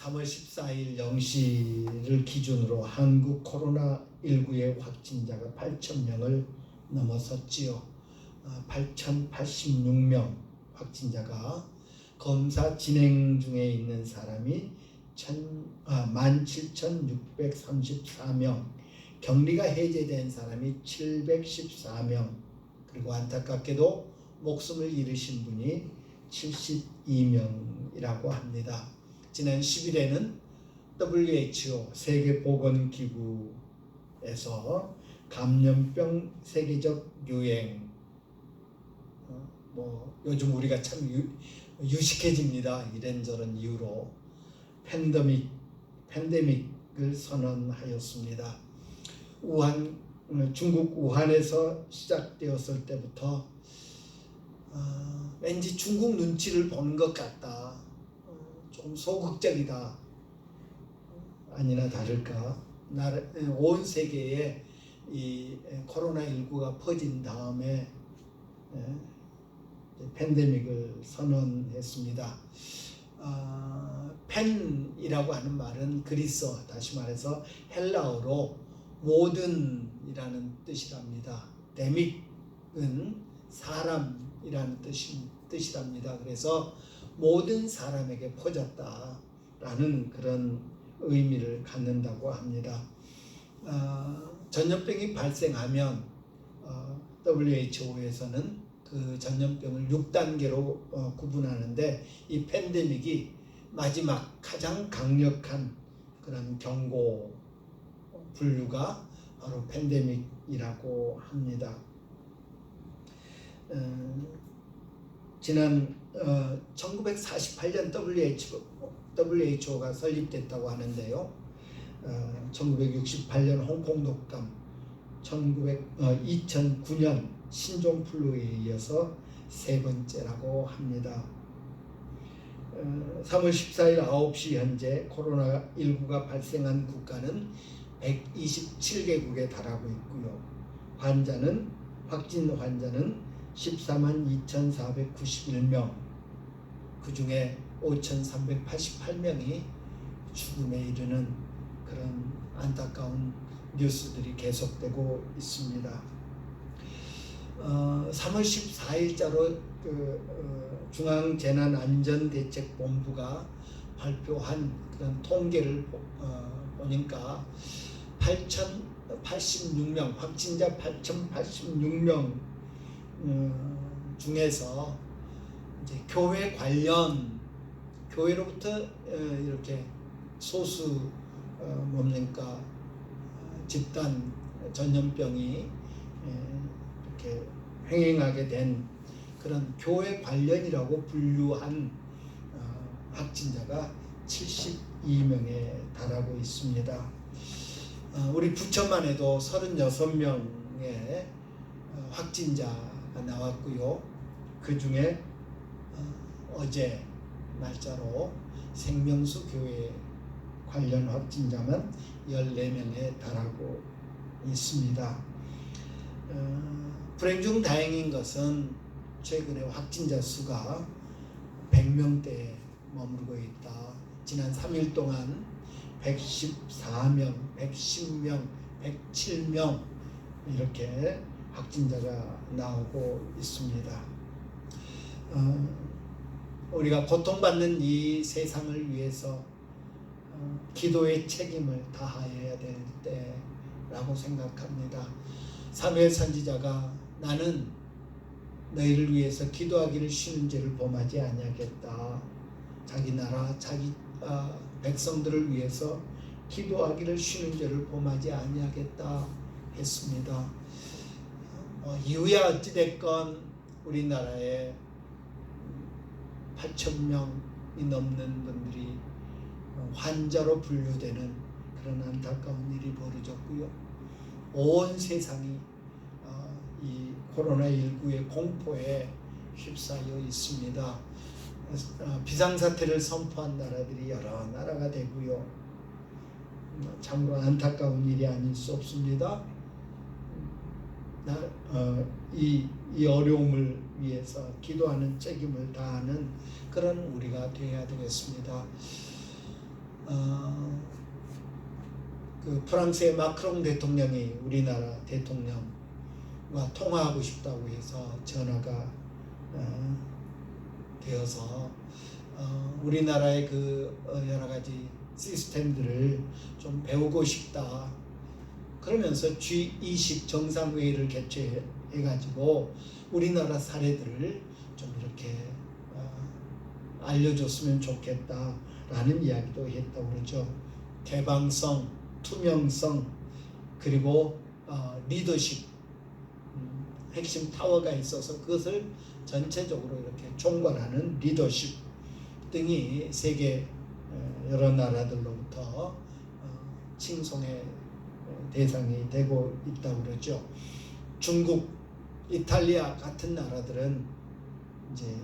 3월 14일 0시를 기준으로 한국 코로나19의 확진자가 8,000명을 넘어섰지요. 8,086명 확진자가, 검사 진행 중에 있는 사람이 17,634명, 격리가 해제된 사람이 714명, 그리고 안타깝게도 목숨을 잃으신 분이 72명이라고 합니다. 지난 10일에는 WHO 세계보건기구에서 감염병 세계적 유행, 요즘 우리가 참 유식해집니다. 이런저런 이유로 팬데믹을 선언하였습니다. 중국 우한에서 시작되었을 때부터 왠지 중국 눈치를 보는 것 같다, 좀 소극적이다, 아니나 다를까 온 세계에 이 코로나19가 퍼진 다음에 팬데믹을 선언했습니다. 팬이라고 하는 말은 그리스어, 다시 말해서 헬라어로 모든이라는 뜻이랍니다. 데믹은 사람이라는 뜻이랍니다. 그래서 모든 사람에게 퍼졌다라는 그런 의미를 갖는다고 합니다. 전염병이 발생하면 WHO에서는 그 전염병을 6단계로 구분하는데, 이 팬데믹이 마지막 가장 강력한 그런 경고 분류가 바로 팬데믹이라고 합니다. 지난 1948년 WHO가 설립됐다고 하는데요. 1968년 홍콩 독감, 2009년 신종플루에 이어서 세 번째라고 합니다. 3월 14일 9시 현재 코로나19가 발생한 국가는 127개국에 달하고 있고요. 확진 환자는 14만 2,491명, 그 중에 5,388명이 죽음에 이르는 그런 안타까운 뉴스들이 계속되고 있습니다. 3월 14일자로 중앙재난안전대책본부가 발표한 그런 통계를 보니까 8,086명, 확진자 8,086명 중에서 이제 교회로부터 이렇게 소수 집단 전염병이 이렇게 횡행하게 된 그런 교회 관련이라고 분류한 확진자가 72명에 달하고 있습니다. 우리 부천만 해도 36명의 확진자가 나왔고요. 그 중에 어제 날짜로 생명수 교회 관련 확진자만 14명에 달하고 있습니다. 불행 중 다행인 것은 최근에 확진자 수가 100명대에 머무르고 있다. 지난 3일 동안 114명, 110명, 107명 이렇게 확진자가 나오고 있습니다. 우리가 고통받는 이 세상을 위해서 기도의 책임을 다해야 될 때라고 생각합니다. 사무엘 선지자가 나는 너희를 위해서 기도하기를 쉬는 죄를 범하지 아니하겠다. 자기 나라, 자기 백성들을 위해서 기도하기를 쉬는 죄를 범하지 아니하겠다 했습니다. 이후야 어찌됐건 우리나라에 8,000명이 넘는 분들이 환자로 분류되는 그런 안타까운 일이 벌어졌고요. 온 세상이 이 코로나19의 공포에 휩싸여 있습니다. 비상사태를 선포한 나라들이 여러 나라가 되고요. 참으로 안타까운 일이 아닐 수 없습니다. 이 어려움을 위해서 기도하는 책임을 다하는 그런 우리가 되어야 되겠습니다. 그 프랑스의 마크롱 대통령이 우리나라 대통령과 통화하고 싶다고 해서 전화가 되어서 우리나라의 그 여러 가지 시스템들을 좀 배우고 싶다. 그러면서 G20 정상회의를 개최해가지고 우리나라 사례들을 좀 이렇게 알려줬으면 좋겠다라는 이야기도 했다고 그러죠. 개방성, 투명성, 그리고 리더십, 핵심 타워가 있어서 그것을 전체적으로 이렇게 총괄하는 리더십 등이 세계 여러 나라들로부터 칭송의 대상이 되고 있다고 그러죠. 중국, 이탈리아 같은 나라들은 이제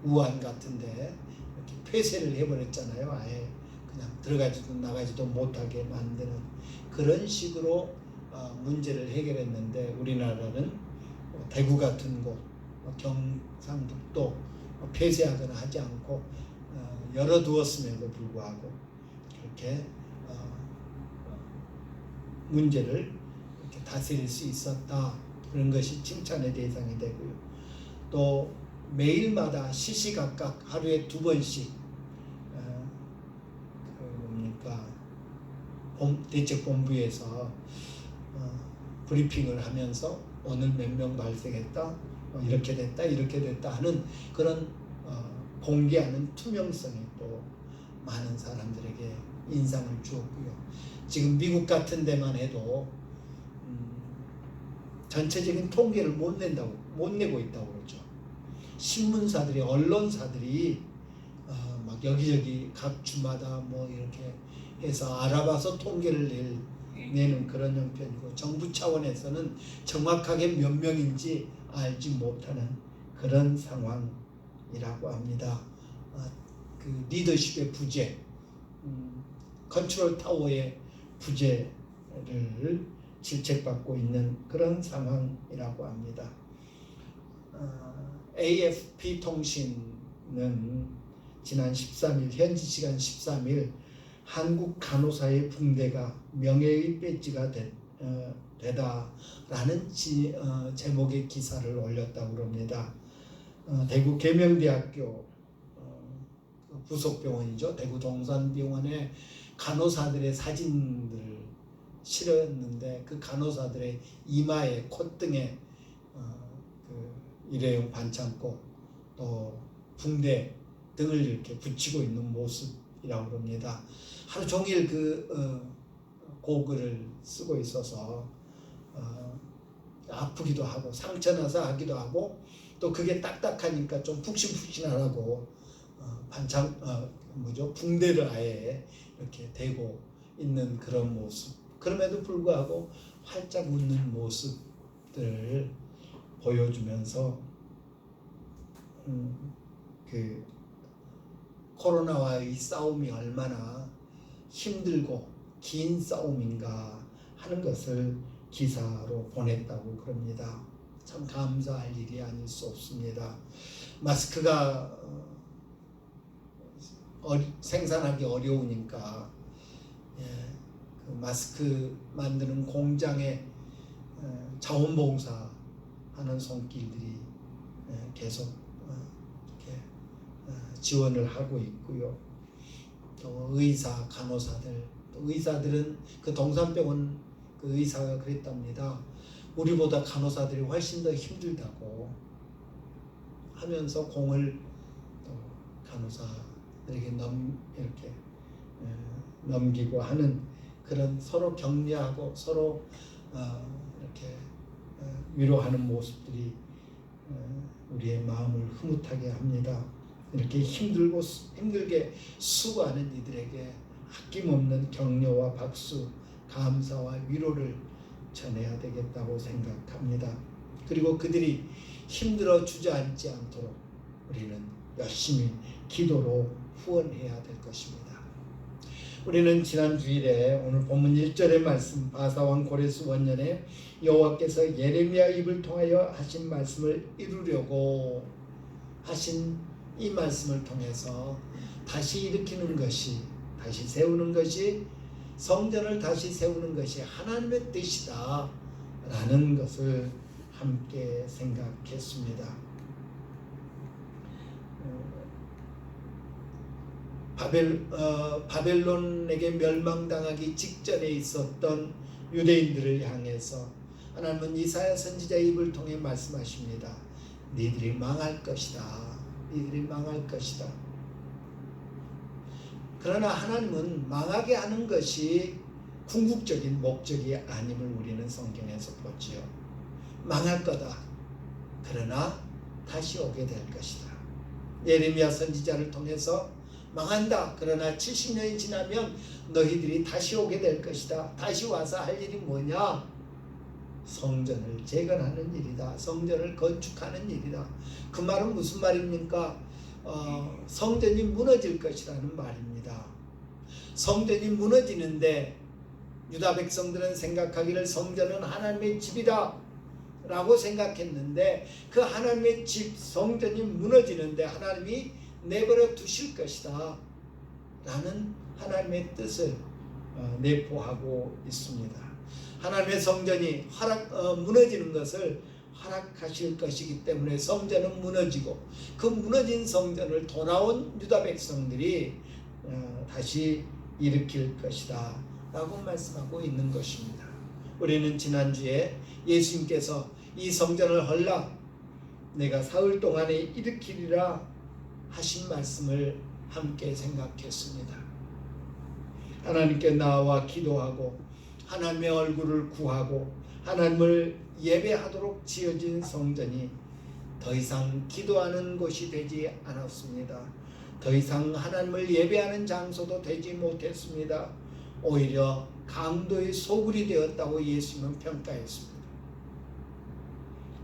우한 같은데 이렇게 폐쇄를 해버렸잖아요. 아예 그냥 들어가지도 나가지도 못하게 만드는 그런 식으로 문제를 해결했는데 우리나라는 대구 같은 곳, 경상북도 폐쇄하거나 하지 않고 열어두었음에도 불구하고 그렇게 문제를 이렇게 다스릴 수 있었다. 그런 것이 칭찬의 대상이 되고요. 또 매일마다 시시각각 하루에 2번씩 대책본부에서 브리핑을 하면서 오늘 몇 명 발생했다, 이렇게 됐다, 이렇게 됐다 하는 그런 공개하는 투명성이 또 많은 사람들에게 인상을 주었고요. 지금 미국 같은 데만 해도 전체적인 통계를 못 내고 있다고 그러죠. 신문사들이, 언론사들이 막 여기저기 각 주마다 뭐 이렇게 해서 알아봐서 통계를 내는 그런 형편이고, 정부 차원에서는 정확하게 몇 명인지 알지 못하는 그런 상황이라고 합니다. 그 리더십의 부재, 컨트롤 타워의 부재를 질책받고 있는 그런 상황이라고 합니다. AFP 통신은 지난 13일, 현지 시간 13일 한국 간호사의 붕대가 명예의 배지가 되다라는 제목의 기사를 올렸다고 합니다. 대구 계명대학교 부속병원이죠. 대구 동산병원의 간호사들의 사진들을 실었는데 그 간호사들의 이마에, 콧등에 그 일회용 반창고 또 붕대 등을 이렇게 붙이고 있는 모습이라고 합니다. 하루 종일 그 고글을 쓰고 있어서 아프기도 하고 상처나서 하기도 하고, 또 그게 딱딱하니까 좀 푹신푹신하라고 붕대를 아예 이렇게 대고 있는 그런 모습. 그럼에도 불구하고 활짝 웃는 모습들을 보여주면서 그 코로나와의 싸움이 얼마나 힘들고 긴 싸움인가 하는 것을 기사로 보냈다고 그럽니다. 참 감사할 일이 아닐 수 없습니다. 마스크가 생산하기 어려우니까 그 마스크 만드는 공장에 자원봉사하는 손길들이 계속 이렇게 지원을 하고 있고요. 또 의사, 간호사들, 또 의사들은 그 동산병원 그 의사가 그랬답니다. 우리보다 간호사들이 훨씬 더 힘들다고 하면서 공을 또 간호사들에게 이렇게 넘기고 하는 그런 서로 격려하고 서로 이렇게 위로하는 모습들이 우리의 마음을 흐뭇하게 합니다. 이렇게 힘들게 수고하는 이들에게 아낌없는 격려와 박수, 감사와 위로를 전해야 되겠다고 생각합니다. 그리고 그들이 힘들어 주저앉지 않도록 우리는 열심히 기도로 후원해야 될 것입니다. 우리는 지난 주일에 오늘 본문 1절의 말씀, 바사왕 고레스 원년에 여호와께서 예레미야 입을 통하여 하신 말씀을 이루려고 하신 이 말씀을 통해서 다시 일으키는 것이, 다시 세우는 것이, 성전을 다시 세우는 것이 하나님의 뜻이다 라는 것을 함께 생각했습니다. 바벨론에게 멸망당하기 직전에 있었던 유대인들을 향해서 하나님은 이사야 선지자의 입을 통해 말씀하십니다. 니들이 망할 것이다. 니들이 망할 것이다. 그러나 하나님은 망하게 하는 것이 궁극적인 목적이 아님을 우리는 성경에서 보지요. 망할 거다. 그러나 다시 오게 될 것이다. 예레미야 선지자를 통해서 망한다. 그러나 70년이 지나면 너희들이 다시 오게 될 것이다. 다시 와서 할 일이 뭐냐? 성전을 재건하는 일이다. 성전을 건축하는 일이다. 그 말은 무슨 말입니까? 성전이 무너질 것이라는 말입니다. 성전이 무너지는데 유다 백성들은 생각하기를 성전은 하나님의 집이다 라고 생각했는데, 그 하나님의 집 성전이 무너지는데 하나님이 내버려 두실 것이다 라는 하나님의 뜻을 내포하고 있습니다. 하나님의 성전이 무너지는 것을 허락하실 것이기 때문에 성전은 무너지고, 그 무너진 성전을 돌아온 유다 백성들이 다시 일으킬 것이다 라고 말씀하고 있는 것입니다. 우리는 지난주에 예수님께서 이 성전을 헐라 내가 사흘 동안에 일으키리라 하신 말씀을 함께 생각했습니다. 하나님께 나와 기도하고 하나님의 얼굴을 구하고 하나님을 예배하도록 지어진 성전이 더 이상 기도하는 곳이 되지 않았습니다. 더 이상 하나님을 예배하는 장소도 되지 못했습니다. 오히려 강도의 소굴이 되었다고 예수님은 평가했습니다.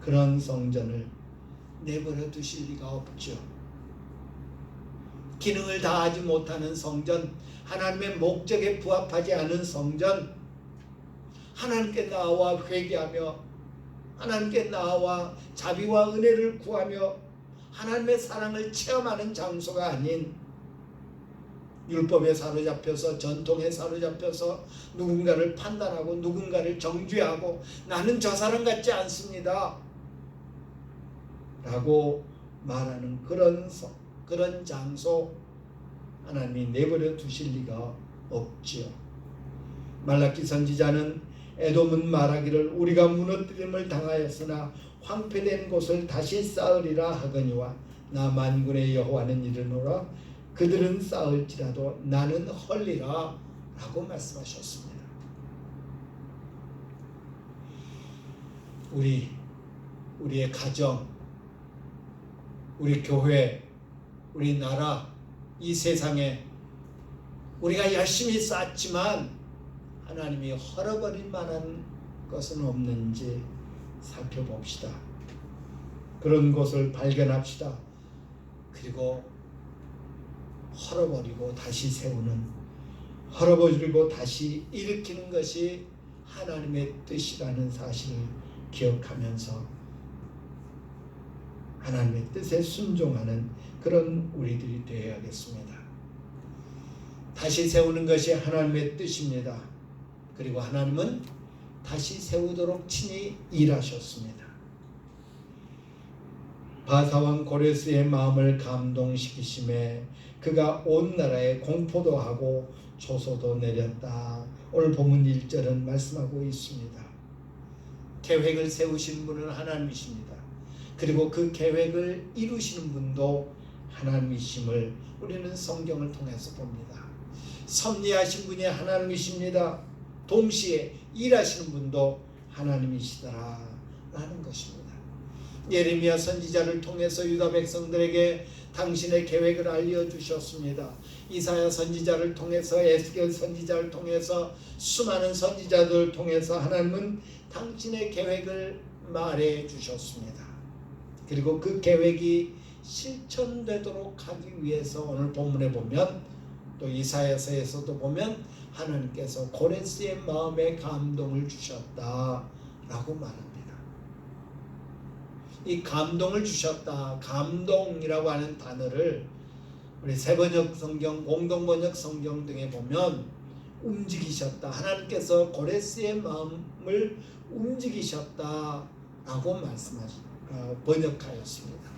그런 성전을 내버려 두실 리가 없죠. 기능을 다하지 못하는 성전, 하나님의 목적에 부합하지 않은 성전, 하나님께 나와 회개하며 하나님께 나와 자비와 은혜를 구하며 하나님의 사랑을 체험하는 장소가 아닌, 율법에 사로잡혀서 전통에 사로잡혀서 누군가를 판단하고 누군가를 정죄하고 나는 저 사람 같지 않습니다 라고 말하는 그런 장소, 하나님이 내버려 두실 리가 없지요. 말라기 선지자는 에돔은 말하기를 우리가 무너뜨림을 당하였으나 황폐된 곳을 다시 쌓으리라 하거니와 나 만군의 여호와는 이르노라 그들은 쌓을지라도 나는 헐리라 라고 말씀하셨습니다. 우리의 가정, 우리 교회, 우리 나라, 이 세상에 우리가 열심히 쌓지만 하나님이 헐어버릴 만한 것은 없는지 살펴봅시다. 그런 곳을 발견합시다. 그리고 헐어버리고 다시 세우는, 헐어버리고 다시 일으키는 것이 하나님의 뜻이라는 사실을 기억하면서 하나님의 뜻에 순종하는 그런 우리들이 되어야겠습니다. 다시 세우는 것이 하나님의 뜻입니다. 그리고 하나님은 다시 세우도록 친히 일하셨습니다. 바사왕 고레스의 마음을 감동시키심에 그가 온 나라에 공포도 하고 조소도 내렸다. 오늘 본문 1절은 말씀하고 있습니다. 계획을 세우신 분은 하나님이십니다. 그리고 그 계획을 이루시는 분도 하나님이심을 우리는 성경을 통해서 봅니다. 섭리하신 분이 하나님이십니다. 동시에 일하시는 분도 하나님이시더라 라는 것입니다. 예레미야 선지자를 통해서 유다 백성들에게 당신의 계획을 알려주셨습니다. 이사야 선지자를 통해서, 에스겔 선지자를 통해서, 수많은 선지자들을 통해서 하나님은 당신의 계획을 말해주셨습니다. 그리고 그 계획이 실천되도록 하기 위해서 오늘 본문에 보면, 또 이사야서에서도 보면 하나님께서 고레스의 마음에 감동을 주셨다라고 말합니다. 이 감동을 주셨다, 감동이라고 하는 단어를 우리 새번역 성경, 공동번역 성경 등에 보면 움직이셨다. 하나님께서 고레스의 마음을 움직이셨다라고 번역하였습니다.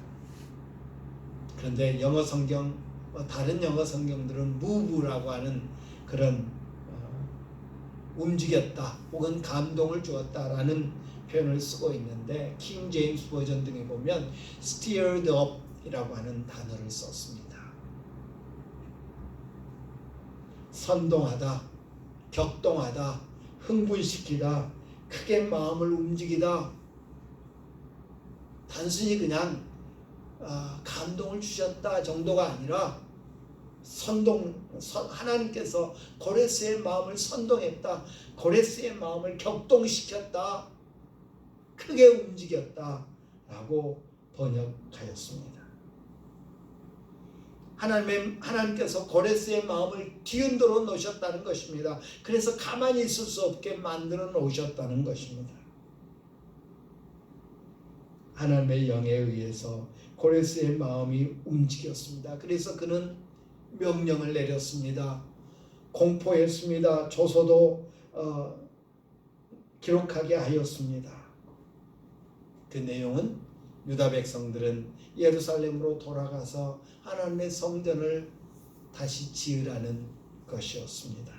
그런데 영어 성경, 다른 영어 성경들은 move라고 하는 그런 움직였다 혹은 감동을 주었다라는 표현을 쓰고 있는데 킹 제임스 버전 등에 보면 stirred up 이라고 하는 단어를 썼습니다. 선동하다, 격동하다, 흥분시키다, 크게 마음을 움직이다. 단순히 그냥 감동을 주셨다 정도가 아니라 하나님께서 고레스의 마음을 선동했다, 고레스의 마음을 격동시켰다, 크게 움직였다 라고 번역하였습니다. 하나님께서 고레스의 마음을 뒤흔들어 놓으셨다는 것입니다. 그래서 가만히 있을 수 없게 만들어 놓으셨다는 것입니다. 하나님의 영에 의해서 고레스의 마음이 움직였습니다. 그래서 그는 명령을 내렸습니다. 공포했습니다. 조서도 기록하게 하였습니다. 그 내용은 유다 백성들은 예루살렘으로 돌아가서 하나님의 성전을 다시 지으라는 것이었습니다.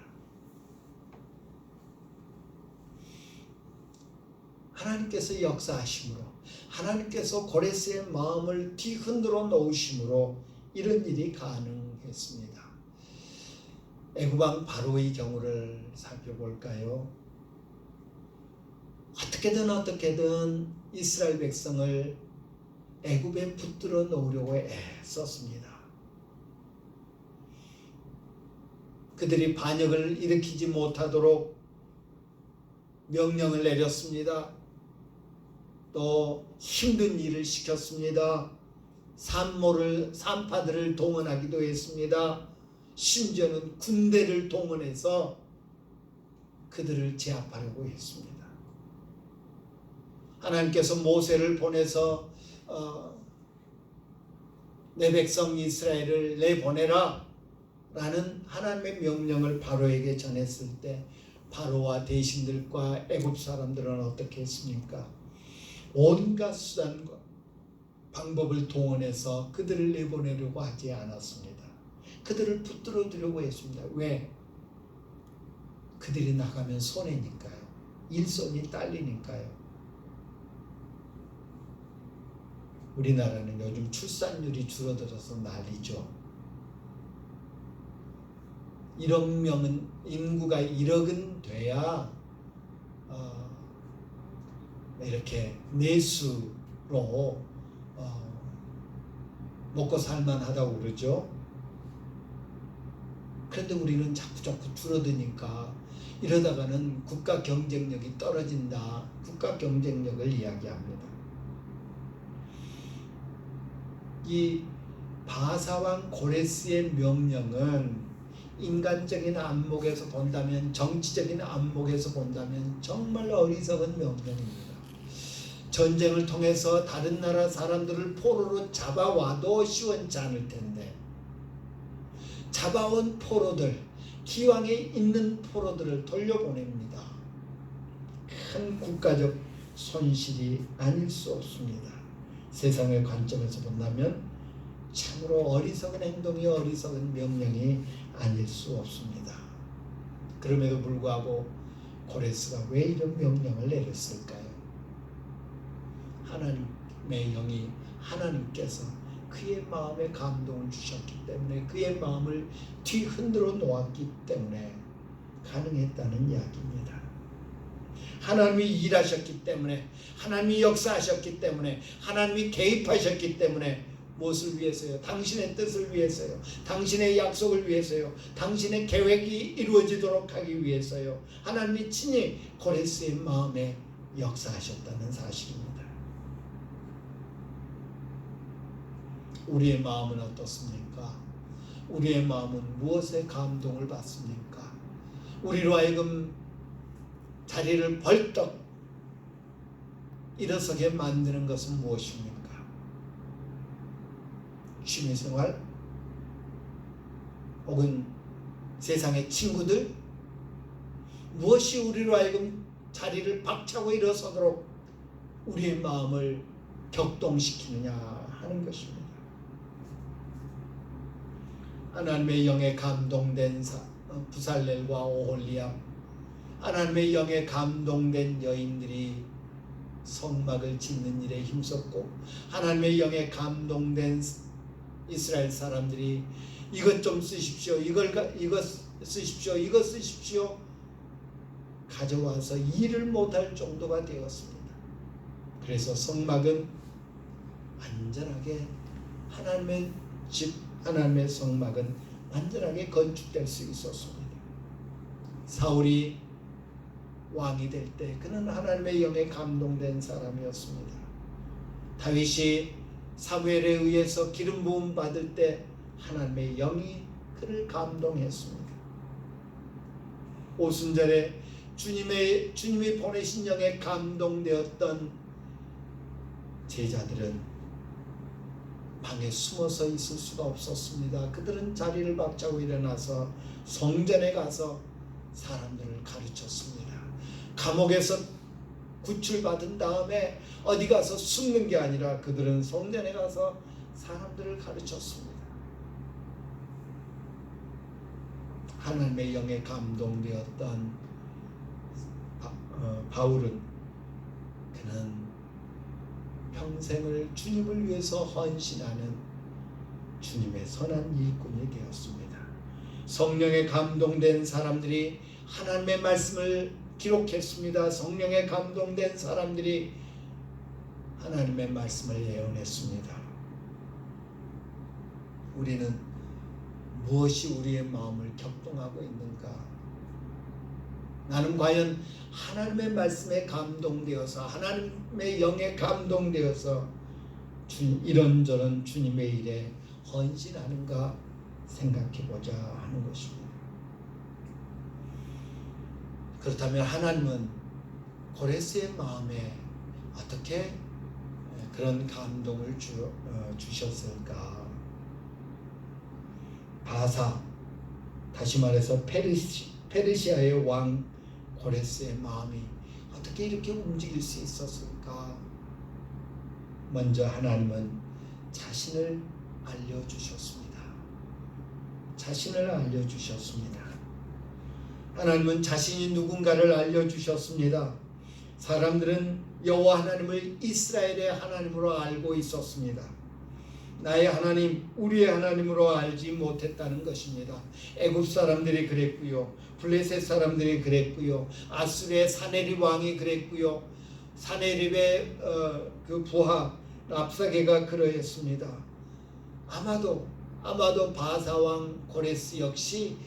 하나님께서 역사하심으로, 하나님께서 고레스의 마음을 뒤흔들어 놓으심으로 이런 일이 가능했습니다. 애굽왕 바로의 경우를 살펴볼까요? 어떻게든 이스라엘 백성을 애굽에 붙들어 놓으려고 애썼습니다. 그들이 반역을 일으키지 못하도록 명령을 내렸습니다. 또 힘든 일을 시켰습니다. 산파들을 동원하기도 했습니다. 심지어는 군대를 동원해서 그들을 제압하려고 했습니다. 하나님께서 모세를 보내서 내 백성 이스라엘을 내보내라 라는 하나님의 명령을 바로에게 전했을 때 바로와 대신들과 애굽 사람들은 어떻게 했습니까? 온갖 수단과 방법을 동원해서 그들을 내보내려고 하지 않았습니다. 그들을 붙들어 두려고 했습니다. 왜? 그들이 나가면 손해니까요. 일손이 딸리니까요. 우리나라는 요즘 출산율이 줄어들어서 난리죠. 1억 명은, 인구가 1억은 돼야 이렇게 내수로 먹고 살만하다고 그러죠. 그런데 우리는 자꾸 줄어드니까 이러다가는 국가 경쟁력이 떨어진다. 국가 경쟁력을 이야기합니다. 이 바사왕 고레스의 명령은 인간적인 안목에서 본다면, 정치적인 안목에서 본다면 정말 어리석은 명령입니다. 전쟁을 통해서 다른 나라 사람들을 포로로 잡아와도 시원치 않을 텐데 잡아온 포로들, 기왕에 있는 포로들을 돌려보냅니다. 큰 국가적 손실이 아닐 수 없습니다. 세상의 관점에서 본다면 참으로 어리석은 행동이, 어리석은 명령이 아닐 수 없습니다. 그럼에도 불구하고 고레스가 왜 이런 명령을 내렸을까요? 하나님의 영이, 하나님께서 그의 마음에 감동을 주셨기 때문에, 그의 마음을 뒤흔들어 놓았기 때문에 가능했다는 이야기입니다. 하나님이 일하셨기 때문에, 하나님이 역사하셨기 때문에, 하나님이 개입하셨기 때문에, 무엇을 위해서요? 당신의 뜻을 위해서요. 당신의 약속을 위해서요. 당신의 계획이 이루어지도록 하기 위해서요. 하나님이 친히 고레스의 마음에 역사하셨다는 사실입니다. 우리의 마음은 어떻습니까? 우리의 마음은 무엇에 감동을 받습니까? 우리로 하여금 자리를 벌떡 일어서게 만드는 것은 무엇입니까? 취미생활, 혹은 세상의 친구들, 무엇이 우리로 하여금 자리를 박차고 일어서도록 우리의 마음을 격동시키느냐 하는 것입니다. 하나님의 영에 감동된 부살렐과 오홀리압, 하나님의 영에 감동된 여인들이 성막을 짓는 일에 힘썼고, 하나님의 영에 감동된 이스라엘 사람들이 이것 좀 쓰십시오, 이것 쓰십시오, 이것 쓰십시오 가져와서 일을 못할 정도가 되었습니다. 그래서 성막은 안전하게, 하나님의 집, 하나님의 성막은 안전하게 건축될 수 있었습니다. 사울이 왕이 될 때 그는 하나님의 영에 감동된 사람이었습니다. 다윗이 사무엘에 의해서 기름 부음 받을 때 하나님의 영이 그를 감동했습니다. 오순절에 주님이 보내신 영에 감동되었던 제자들은 방에 숨어서 있을 수가 없었습니다. 그들은 자리를 박차고 일어나서 성전에 가서 사람들을 가르쳤습니다. 감옥에서 구출받은 다음에 어디 가서 숨는 게 아니라 그들은 성전에 가서 사람들을 가르쳤습니다. 하나님의 영에 감동되었던 바울은 그는 평생을 주님을 위해서 헌신하는 주님의 선한 일꾼이 되었습니다. 성령에 감동된 사람들이 하나님의 말씀을 기록했습니다. 성령에 감동된 사람들이 하나님의 말씀을 예언했습니다. 우리는 무엇이 우리의 마음을 격동하고 있는가? 나는 과연 하나님의 말씀에 감동되어서, 하나님의 영에 감동되어서 이런저런 주님의 일에 헌신하는가 생각해보자 하는 것입니다. 그렇다면 하나님은 고레스의 마음에 어떻게 그런 감동을 주셨을까? 바사, 다시 말해서 페르시아의 왕 고레스의 마음이 어떻게 이렇게 움직일 수 있었을까? 먼저 하나님은 자신을 알려주셨습니다. 자신을 알려주셨습니다. 하나님은 자신이 누군가를 알려주셨습니다. 사람들은 여호와 하나님을 이스라엘의 하나님으로 알고 있었습니다. 나의 하나님, 우리의 하나님으로 알지 못했다는 것입니다. 애굽 사람들이 그랬고요, 블레셋 사람들이 그랬고요, 아수르의 사네립 왕이 그랬고요, 사네립의 그 부하 랍사게가 그러했습니다. 아마도 바사 왕 고레스 역시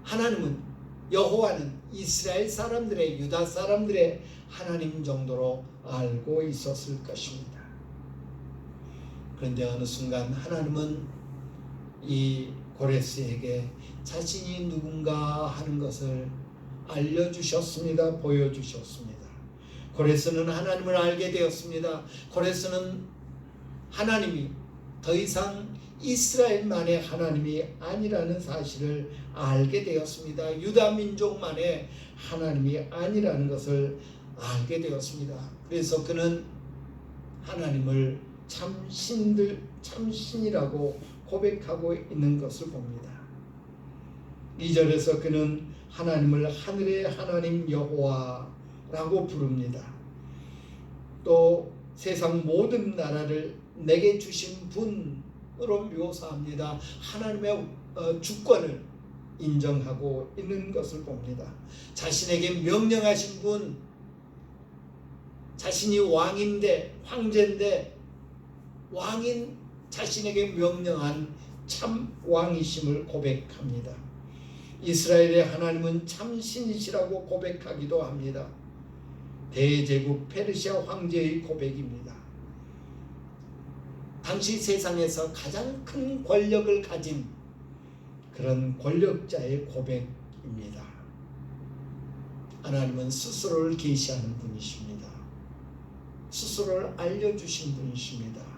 하나님은, 여호와는 이스라엘 사람들의, 유다 사람들의 하나님 정도로 알고 있었을 것입니다. 그런데 어느 순간 하나님은 이 고레스에게 자신이 누군가 하는 것을 알려주셨습니다. 보여주셨습니다. 고레스는 하나님을 알게 되었습니다. 고레스는 하나님이 더 이상 이스라엘만의 하나님이 아니라는 사실을 알게 되었습니다. 유다 민족만의 하나님이 아니라는 것을 알게 되었습니다. 그래서 그는 하나님을 참신이라고 고백하고 있는 것을 봅니다. 2절에서 그는 하나님을 하늘의 하나님 여호와라고 부릅니다. 또 세상 모든 나라를 내게 주신 분으로 묘사합니다. 하나님의 주권을 인정하고 있는 것을 봅니다. 자신에게 명령하신 분, 자신이 왕인데, 황제인데 왕인 자신에게 명령한 참 왕이심을 고백합니다. 이스라엘의 하나님은 참신이시라고 고백하기도 합니다. 대제국 페르시아 황제의 고백입니다. 당시 세상에서 가장 큰 권력을 가진 그런 권력자의 고백입니다. 하나님은 스스로를 계시하는 분이십니다. 스스로를 알려주신 분이십니다.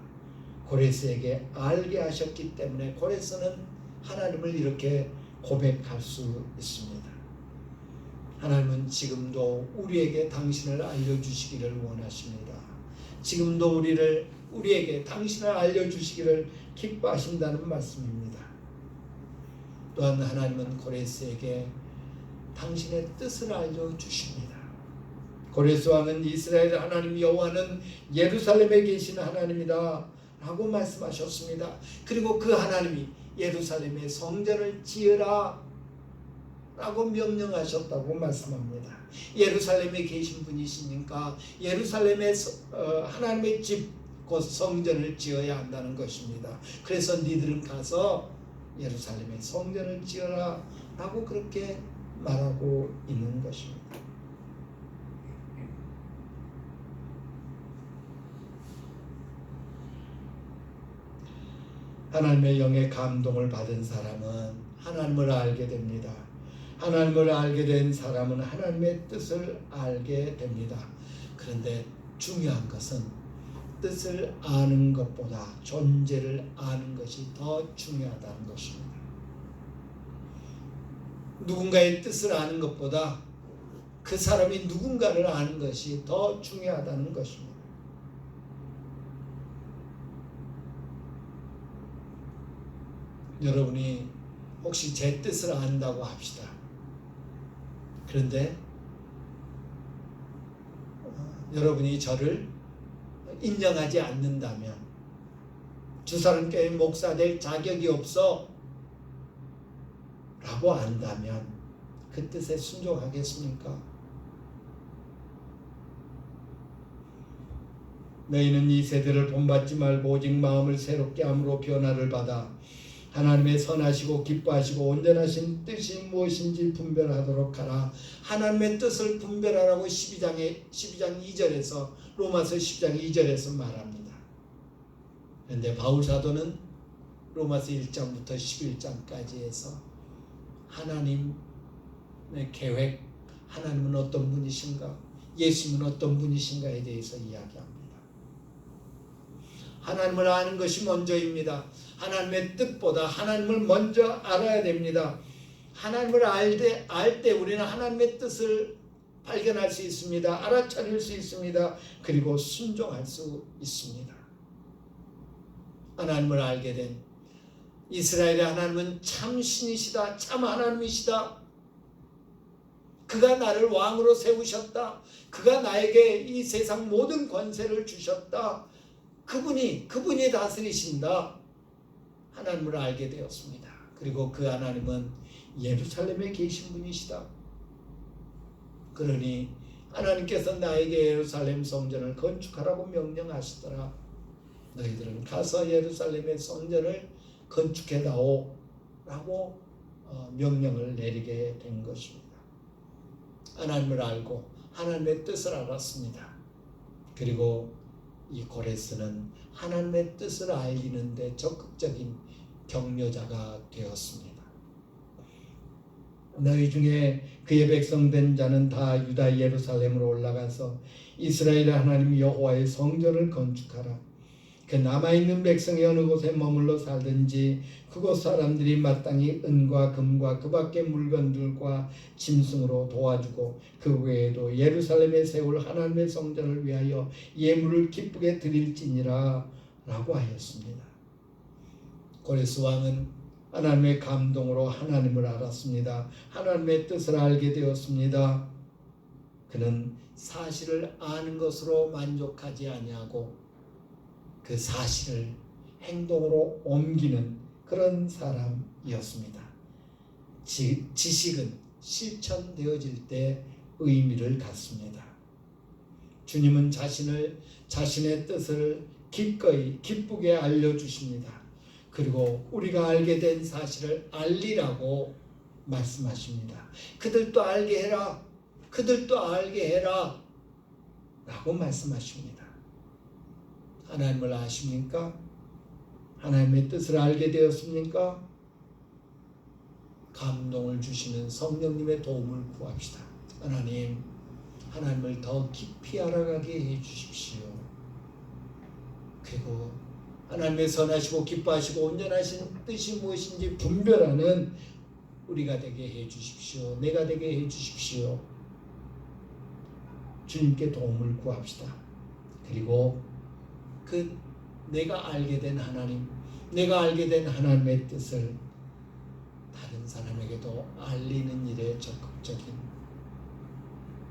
고레스에게 알게 하셨기 때문에 고레스는 하나님을 이렇게 고백할 수 있습니다. 하나님은 지금도 우리에게 당신을 알려주시기를 원하십니다. 지금도 우리에게 당신을 알려주시기를 기뻐하신다는 말씀입니다. 또한 하나님은 고레스에게 당신의 뜻을 알려주십니다. 고레스 왕은 이스라엘 하나님 여호와는 예루살렘에 계신 하나님이다 라고 말씀하셨습니다. 그리고 그 하나님이 예루살렘에 성전을 지으라 라고 명령하셨다고 말씀합니다. 예루살렘에 계신 분이시니까 예루살렘에 하나님의 집, 곧 성전을 지어야 한다는 것입니다. 그래서 니들은 가서 예루살렘에 성전을 지어라 라고 그렇게 말하고 있는 것입니다. 하나님의 영의 감동을 받은 사람은 하나님을 알게 됩니다. 하나님을 알게 된 사람은 하나님의 뜻을 알게 됩니다. 그런데 중요한 것은 뜻을 아는 것보다 존재를 아는 것이 더 중요하다는 것입니다. 누군가의 뜻을 아는 것보다 그 사람이 누군가를 아는 것이 더 중요하다는 것입니다. 여러분이 혹시 제 뜻을 안다고 합시다. 그런데 여러분이 저를 인정하지 않는다면, 주사람교회 목사 될 자격이 없어 라고 안다면 그 뜻에 순종하겠습니까? 너희는 이 세대를 본받지 말고 오직 마음을 새롭게 함으로 변화를 받아 하나님의 선하시고 기뻐하시고 온전하신 뜻이 무엇인지 분별하도록 하라. 하나님의 뜻을 분별하라고 12장 2절에서 로마서 10장 2절에서 말합니다. 그런데 바울 사도는 로마서 1장부터 11장까지 해서 하나님의 계획, 하나님은 어떤 분이신가, 예수님은 어떤 분이신가에 대해서 이야기합니다. 하나님을 아는 것이 먼저입니다. 하나님의 뜻보다 하나님을 먼저 알아야 됩니다. 하나님을 알 때 우리는 하나님의 뜻을 발견할 수 있습니다. 알아차릴 수 있습니다. 그리고 순종할 수 있습니다. 하나님을 알게 된 이스라엘의 하나님은 참 신이시다, 참 하나님이시다. 그가 나를 왕으로 세우셨다. 그가 나에게 이 세상 모든 권세를 주셨다. 그분이 다스리신다. 하나님을 알게 되었습니다. 그리고 그 하나님은 예루살렘에 계신 분이시다. 그러니 하나님께서 나에게 예루살렘 성전을 건축하라고 명령하시더라. 너희들은 가서 예루살렘의 성전을 건축해다오 라고 명령을 내리게 된 것입니다. 하나님을 알고 하나님의 뜻을 알았습니다. 그리고 이 고레스는 하나님의 뜻을 알리는데 적극적인 격려자가 되었습니다. 너희 중에 그의 백성 된 자는 다 유다 예루살렘으로 올라가서 이스라엘의 하나님 여호와의 성전을 건축하라. 그 남아있는 백성이 어느 곳에 머물러 살든지 그곳 사람들이 마땅히 은과 금과 그 밖의 물건들과 짐승으로 도와주고 그 외에도 예루살렘에 세울 하나님의 성전을 위하여 예물을 기쁘게 드릴지니라 라고 하였습니다. 고레스 왕은 하나님의 감동으로 하나님을 알았습니다. 하나님의 뜻을 알게 되었습니다. 그는 사실을 아는 것으로 만족하지 아니하고 그 사실을 행동으로 옮기는 그런 사람이었습니다. 지식은 실천되어질 때 의미를 갖습니다. 주님은 자신의 뜻을 기쁘게 알려주십니다. 그리고 우리가 알게 된 사실을 알리라고 말씀하십니다. 그들도 알게 해라. 그들도 알게 해라. 라고 말씀하십니다. 하나님을 아십니까? 하나님의 뜻을 알게 되었습니까? 감동을 주시는 성령님의 도움을 구합시다. 하나님을 더 깊이 알아가게 해 주십시오. 그리고 하나님의 선하시고 기뻐하시고 온전하신 뜻이 무엇인지 분별하는 우리가 되게 해 주십시오. 내가 되게 해 주십시오. 주님께 도움을 구합시다. 그리고 그 내가 알게 된 하나님, 내가 알게 된 하나님의 뜻을 다른 사람에게도 알리는 일에 적극적인,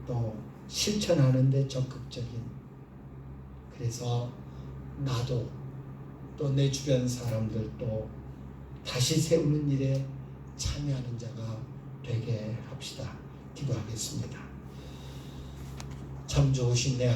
또 실천하는 데 적극적인, 그래서 나도 또 내 주변 사람들도 다시 세우는 일에 참여하는 자가 되게 합시다. 기도하겠습니다. 참 좋으신 내